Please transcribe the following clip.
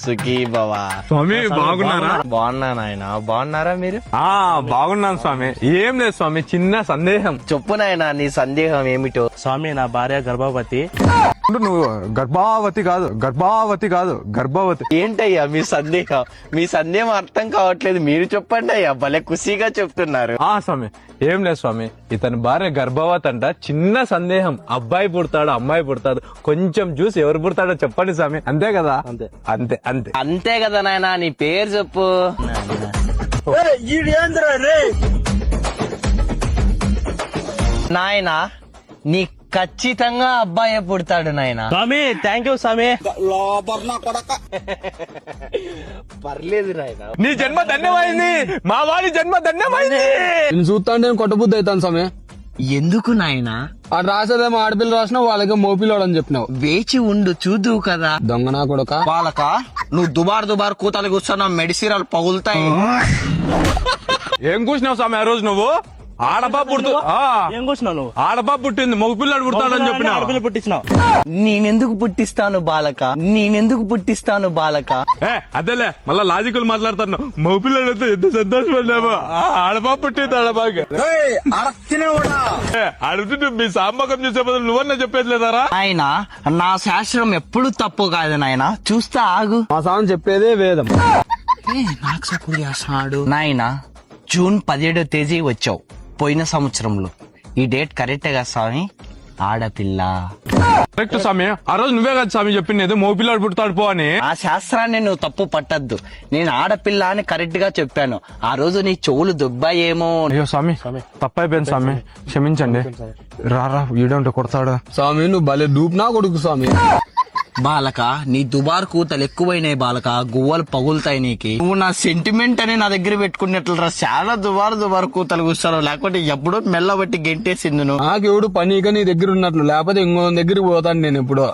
సుఖీ భవ. స్వామి బాగున్నారా? బాగున్నా నాయన, బాగున్నారా మీరు? బాగున్నాను స్వామి. ఏం లేదు స్వామి, చిన్న సందేహం. చెప్పు నాయన, నీ సందేహం ఏమిటో? స్వామి నా భార్య గర్భవతి. నువ్వు గర్భావతి కాదు గర్భవతి. ఏంటయ్యా మీ సందేహం? మీ సందేహం అర్థం కావట్లేదు, మీరు చెప్పండి అయ్యా. భలే ఖుషీగా చెప్తున్నారు. స్వామి ఏం లేదు స్వామి, ఇతని భార్య గర్భవతి అంట. చిన్న సందేహం, అబ్బాయి పుడతాడు అమ్మాయి పుడతాడు, కొంచెం చూసి ఎవరు పుడతాడో చెప్పండి స్వామి. అంతే కదా? అంతే అంతే అంతే అంతే కదా నాయన. నీ పేరు చెప్పు. నాయన నీ ఖచ్చితంగా అబ్బాయి పుడతాడు నాయన. స్వామి థ్యాంక్ యూ స్వామి. పర్లేదు నాయన. నీ జన్మ ధన్యమైంది, మా వాడి జన్మ ధన్యమైంది. నేను చూస్తా నేను కొట్టబుద్ధి అవుతాను స్వామి. ఎందుకు నాయన? అటు రాసేదేమో ఆడపిల్ల రాసినావు, వాళ్ళకి మోపిలోడు అని చెప్పినావు. వేచి ఉండు, చూద్దు కదా. దొంగనా కొడక. వాళ్ళక నువ్వు దుబారు కూతలు కూర్చున్నావు, మెడిసిరాలు పగులుతాయి. ఏం కూర్చున్నావు స్వామి ఆ రోజు నువ్వు? ఆడపా పుడుతూ ఏం కూర్చున్నావు నువ్వు? ఆడపా పుట్టింది, మగపిల్లాడు పుడతాడని చెప్పిన. ఆడపిల్ల పుట్టించినావు. నేనెందుకు పుట్టిస్తాను బాలక? అదేలే, మళ్ళా లాజికల్ మాట్లాడుతాను. మగపిల్లాడితో ఎంత సంతోషపడ్డామో. ఆడపా పుట్టింది, ఆడపాకి అడుగుతుంటే మీ సాంబకం చూసే బదులు నువ్వన్నా చెప్పేది లేదారా? ఆయన నా శాస్త్రం ఎప్పుడు తప్పు కాదు నాయన, చూస్తా ఆగు. మా స్వామి చెప్పేదే వేదం. నాకు సపోర్ట్ చేస్తున్నాడు నాయన. జూన్ 17వ తేదీ వచ్చావు పోయిన సంవత్సరంలో. ఈ డేట్ కరెక్టే కదా స్వామి? ఆడపిల్ల. కరెక్ట్ స్వామి, ఆ రోజు నువ్వే కదా స్వామి చెప్పింది మగపిల్లాడు పుడతాడు పో అని. ఆ శాస్త్రాన్ని నువ్వు తప్పు పట్టద్దు. నేను ఆడపిల్ల అని కరెక్ట్ గా చెప్పాను. ఆ రోజు నీ చెవులు దుబ్బాయేమో. అయ్యో స్వామి, తప్పైపోయింది స్వామి, క్షమించండి. రారా వీడంటే కొడతాడు. స్వామి నువ్వు భలే డూప్నా కొడుకు స్వామి. బాలక నీ దుబారు కూతలు ఎక్కువైనాయి బాలక, గువ్వలు పగులుతాయి నీకి. నువ్వు నా సెంటిమెంట్ అని నా దగ్గర పెట్టుకున్నట్లు రా. చాలా దుబారు కూతలు కూర్చావు, లేకపోతే ఎప్పుడో మెల్లబట్టి గెంటేసింది నువ్వు. నాకెవడు పనిగా నీ దగ్గర ఉన్నట్లు, లేకపోతే ఇంకో దగ్గరికి పోతాను నేను ఎప్పుడో.